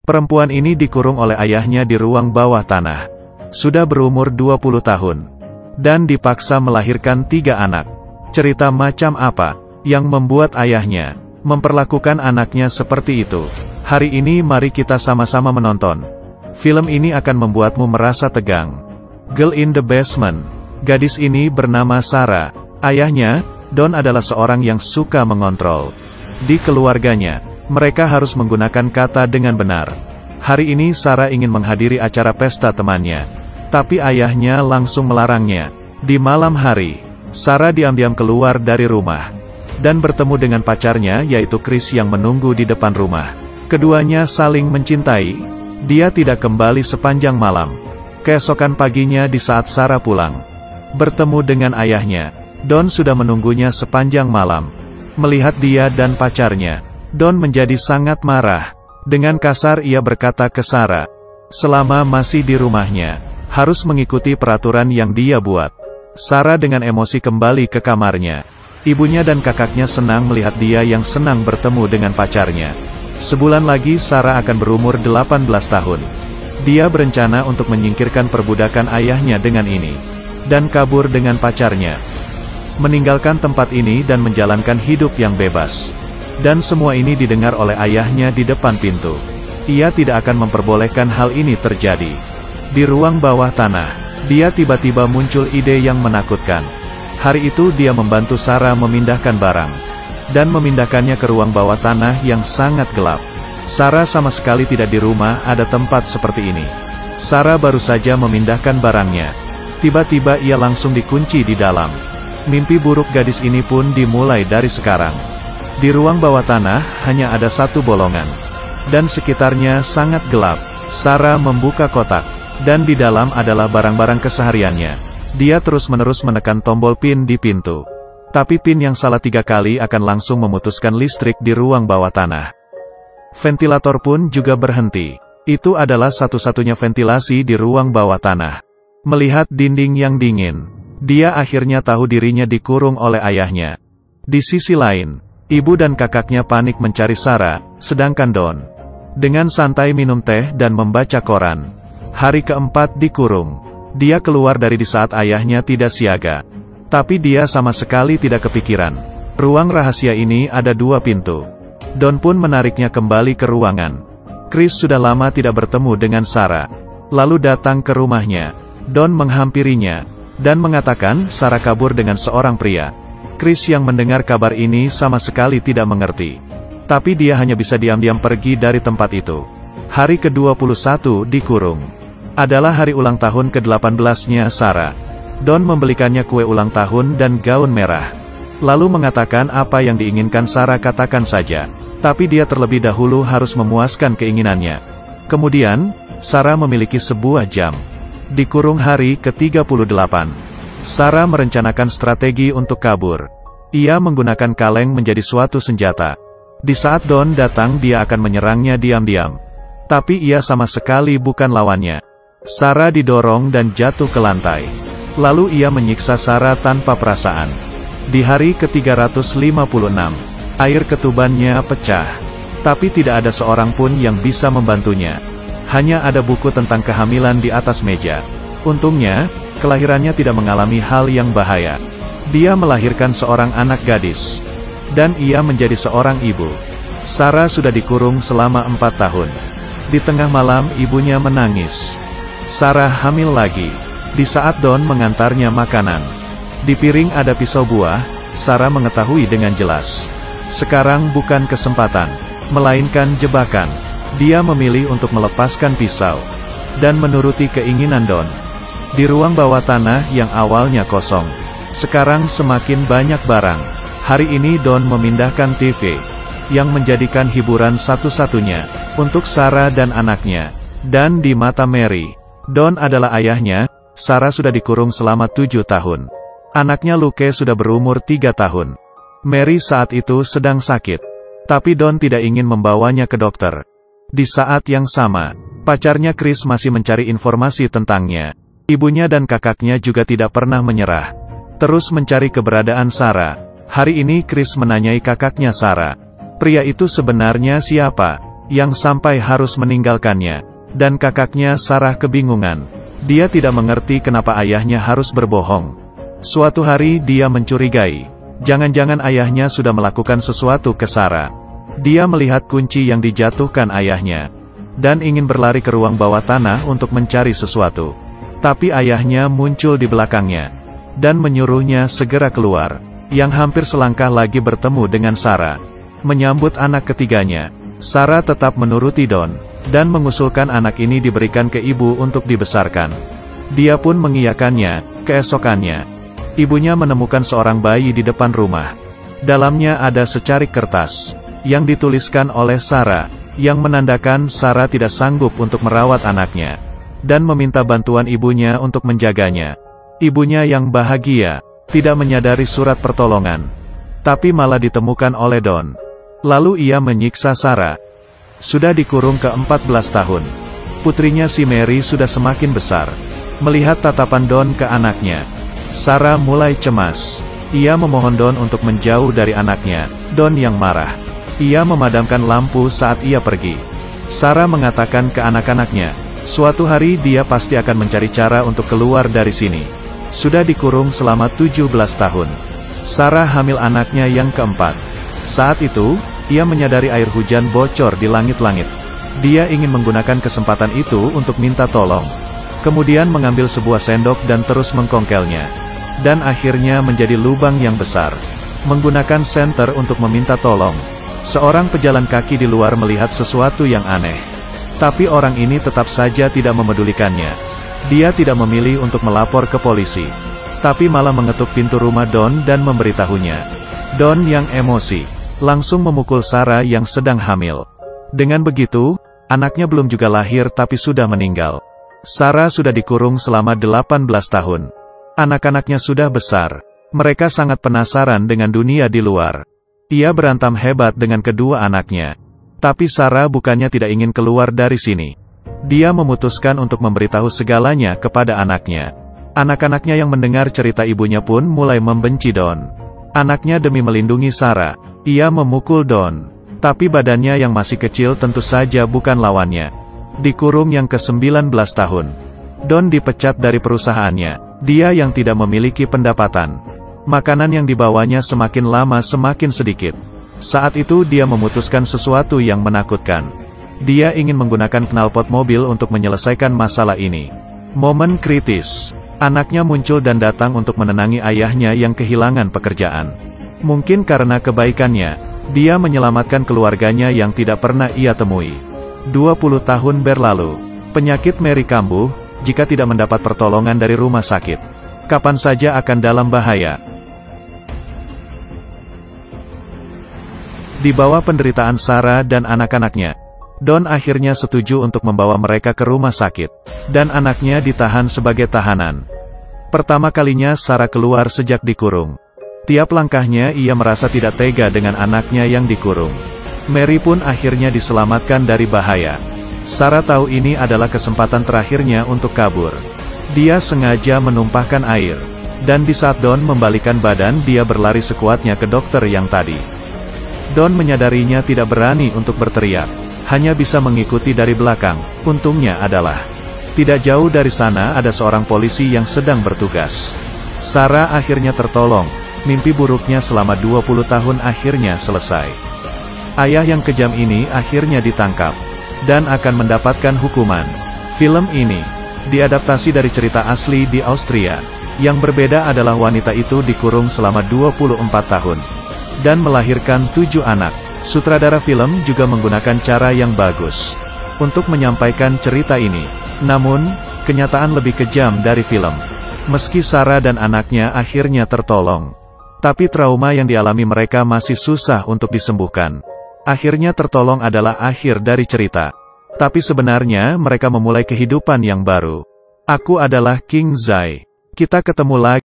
Perempuan ini dikurung oleh ayahnya di ruang bawah tanah. Sudah berumur 20 tahun. Dan dipaksa melahirkan 3 anak. Cerita macam apa yang membuat ayahnya memperlakukan anaknya seperti itu? Hari ini mari kita sama-sama menonton. Film ini akan membuatmu merasa tegang. Girl in the Basement. Gadis ini bernama Sarah. Ayahnya, Don, adalah seorang yang suka mengontrol. Di keluarganya, mereka harus menggunakan kata dengan benar. Hari ini Sarah ingin menghadiri acara pesta temannya. Tapi ayahnya langsung melarangnya. Di malam hari, Sarah diam-diam keluar dari rumah. Dan bertemu dengan pacarnya yaitu Chris yang menunggu di depan rumah. Keduanya saling mencintai. Dia tidak kembali sepanjang malam. Keesokan paginya di saat Sarah pulang, bertemu dengan ayahnya, Don sudah menunggunya sepanjang malam. Melihat dia dan pacarnya, Don menjadi sangat marah. Dengan kasar ia berkata ke Sarah, selama masih di rumahnya, harus mengikuti peraturan yang dia buat. Sarah dengan emosi kembali ke kamarnya. Ibunya dan kakaknya senang melihat dia yang senang bertemu dengan pacarnya. Sebulan lagi Sarah akan berumur 18 tahun. Dia berencana untuk menyingkirkan perbudakan ayahnya dengan ini. Dan kabur dengan pacarnya. Meninggalkan tempat ini dan menjalankan hidup yang bebas. Dan semua ini didengar oleh ayahnya di depan pintu. Ia tidak akan memperbolehkan hal ini terjadi. Di ruang bawah tanah, dia tiba-tiba muncul ide yang menakutkan. Hari itu dia membantu Sarah memindahkan barang. Dan memindahkannya ke ruang bawah tanah yang sangat gelap. Sarah sama sekali tidak di rumah ada tempat seperti ini. Sarah baru saja memindahkan barangnya. Tiba-tiba ia langsung dikunci di dalam. Mimpi buruk gadis ini pun dimulai dari sekarang. Di ruang bawah tanah hanya ada satu bolongan. Dan sekitarnya sangat gelap. Sarah membuka kotak. Dan di dalam adalah barang-barang kesehariannya. Dia terus-menerus menekan tombol pin di pintu. Tapi pin yang salah 3 kali akan langsung memutuskan listrik di ruang bawah tanah. Ventilator pun juga berhenti. Itu adalah satu-satunya ventilasi di ruang bawah tanah. Melihat dinding yang dingin, dia akhirnya tahu dirinya dikurung oleh ayahnya. Di sisi lain, ibu dan kakaknya panik mencari Sarah, sedangkan Don dengan santai minum teh dan membaca koran. Hari keempat dikurung. Dia keluar dari di saat ayahnya tidak siaga. Tapi dia sama sekali tidak kepikiran. Ruang rahasia ini ada 2 pintu. Don pun menariknya kembali ke ruangan. Chris sudah lama tidak bertemu dengan Sarah. Lalu datang ke rumahnya. Don menghampirinya. Dan mengatakan Sarah kabur dengan seorang pria. Chris yang mendengar kabar ini sama sekali tidak mengerti. Tapi dia hanya bisa diam-diam pergi dari tempat itu. Hari ke-21 dikurung. Adalah hari ulang tahun ke-18-nya Sarah. Don membelikannya kue ulang tahun dan gaun merah. Lalu mengatakan apa yang diinginkan Sarah katakan saja. Tapi dia terlebih dahulu harus memuaskan keinginannya. Kemudian, Sarah memiliki sebuah jam. Dikurung hari ke-38. Sarah merencanakan strategi untuk kabur. Ia menggunakan kaleng menjadi suatu senjata. Di saat Don datang dia akan menyerangnya diam-diam. Tapi ia sama sekali bukan lawannya. Sarah didorong dan jatuh ke lantai. Lalu ia menyiksa Sarah tanpa perasaan. Di hari ke-356, air ketubannya pecah. Tapi tidak ada seorang pun yang bisa membantunya. Hanya ada buku tentang kehamilan di atas meja. Untungnya, kelahirannya tidak mengalami hal yang bahaya. Dia melahirkan seorang anak gadis. Dan ia menjadi seorang ibu. Sarah sudah dikurung selama 4 tahun. Di tengah malam ibunya menangis. Sarah hamil lagi. Di saat Don mengantarnya makanan. Di piring ada pisau buah. Sarah mengetahui dengan jelas. Sekarang bukan kesempatan, melainkan jebakan. Dia memilih untuk melepaskan pisau. Dan menuruti keinginan Don. Di ruang bawah tanah yang awalnya kosong. Sekarang semakin banyak barang. Hari ini Don memindahkan TV. Yang menjadikan hiburan satu-satunya. Untuk Sarah dan anaknya. Dan di mata Mary, Don adalah ayahnya. Sarah sudah dikurung selama 7 tahun. Anaknya Luke sudah berumur 3 tahun. Mary saat itu sedang sakit. Tapi Don tidak ingin membawanya ke dokter. Di saat yang sama, pacarnya Chris masih mencari informasi tentangnya. Ibunya dan kakaknya juga tidak pernah menyerah. Terus mencari keberadaan Sarah. Hari ini Chris menanyai kakaknya Sarah. Pria itu sebenarnya siapa? yang sampai harus meninggalkannya. Dan kakaknya Sarah kebingungan. Dia tidak mengerti kenapa ayahnya harus berbohong. Suatu hari dia mencurigai. Jangan-jangan ayahnya sudah melakukan sesuatu ke Sarah. Dia melihat kunci yang dijatuhkan ayahnya. Dan ingin berlari ke ruang bawah tanah untuk mencari sesuatu. Tapi ayahnya muncul di belakangnya. Dan menyuruhnya segera keluar. Yang hampir selangkah lagi bertemu dengan Sarah. Menyambut anak ketiganya. Sarah tetap menuruti Don, dan mengusulkan anak ini diberikan ke ibu untuk dibesarkan. Dia pun mengiyakannya. Keesokannya, ibunya menemukan seorang bayi di depan rumah. Dalamnya ada secarik kertas, yang dituliskan oleh Sarah, yang menandakan Sarah tidak sanggup untuk merawat anaknya, dan meminta bantuan ibunya untuk menjaganya. Ibunya yang bahagia, tidak menyadari surat pertolongan, tapi malah ditemukan oleh Don. Lalu ia menyiksa Sarah. Sudah dikurung ke 14 tahun. Putrinya si Mary sudah semakin besar. Melihat tatapan Don ke anaknya, Sarah mulai cemas. Ia memohon Don untuk menjauh dari anaknya. Don yang marah. Ia memadamkan lampu saat ia pergi. Sarah mengatakan ke anak-anaknya, suatu hari dia pasti akan mencari cara untuk keluar dari sini. Sudah dikurung selama 17 tahun. Sarah hamil anaknya yang keempat. Saat itu, ia menyadari air hujan bocor di langit-langit. Dia ingin menggunakan kesempatan itu untuk minta tolong. Kemudian mengambil sebuah sendok dan terus mengkongkelnya. Dan akhirnya menjadi lubang yang besar. Menggunakan senter untuk meminta tolong. Seorang pejalan kaki di luar melihat sesuatu yang aneh. Tapi orang ini tetap saja tidak memedulikannya. Dia tidak memilih untuk melapor ke polisi. Tapi malah mengetuk pintu rumah Don dan memberitahunya. Don yang emosi, langsung memukul Sarah yang sedang hamil. Dengan begitu, anaknya belum juga lahir tapi sudah meninggal. Sarah sudah dikurung selama 18 tahun. Anak-anaknya sudah besar. Mereka sangat penasaran dengan dunia di luar. Ia berantam hebat dengan kedua anaknya. Tapi Sarah bukannya tidak ingin keluar dari sini. Dia memutuskan untuk memberitahu segalanya kepada anaknya. Anak-anaknya yang mendengar cerita ibunya pun mulai membenci Don. Anaknya demi melindungi Sarah, ia memukul Don. Tapi badannya yang masih kecil tentu saja bukan lawannya. Dikurung yang ke-19 tahun. Don dipecat dari perusahaannya. Dia yang tidak memiliki pendapatan. Makanan yang dibawanya semakin lama semakin sedikit. Saat itu dia memutuskan sesuatu yang menakutkan. Dia ingin menggunakan knalpot mobil untuk menyelesaikan masalah ini. Momen kritis. Anaknya muncul dan datang untuk menenangi ayahnya yang kehilangan pekerjaan. Mungkin karena kebaikannya, dia menyelamatkan keluarganya yang tidak pernah ia temui. 20 tahun berlalu. Penyakit Mary kambuh, jika tidak mendapat pertolongan dari rumah sakit. Kapan saja akan dalam bahaya. Di bawah penderitaan Sarah dan anak-anaknya, Don akhirnya setuju untuk membawa mereka ke rumah sakit, dan anaknya ditahan sebagai tahanan. Pertama kalinya Sarah keluar sejak dikurung. Tiap langkahnya ia merasa tidak tega dengan anaknya yang dikurung. Mary pun akhirnya diselamatkan dari bahaya. Sarah tahu ini adalah kesempatan terakhirnya untuk kabur. Dia sengaja menumpahkan air, dan di saat Don membalikkan badan dia berlari sekuatnya ke dokter yang tadi. Don menyadarinya tidak berani untuk berteriak. Hanya bisa mengikuti dari belakang. Untungnya adalah, tidak jauh dari sana ada seorang polisi yang sedang bertugas. Sarah akhirnya tertolong. Mimpi buruknya selama 20 tahun akhirnya selesai. Ayah yang kejam ini akhirnya ditangkap, dan akan mendapatkan hukuman. Film ini diadaptasi dari cerita asli di Austria. Yang berbeda adalah wanita itu dikurung selama 24 tahun, dan melahirkan 7 anak. Sutradara film juga menggunakan cara yang bagus untuk menyampaikan cerita ini. Namun, kenyataan lebih kejam dari film. Meski Sarah dan anaknya akhirnya tertolong, tapi trauma yang dialami mereka masih susah untuk disembuhkan. Akhirnya tertolong adalah akhir dari cerita. Tapi sebenarnya mereka memulai kehidupan yang baru. Aku adalah King Zai. Kita ketemu lagi.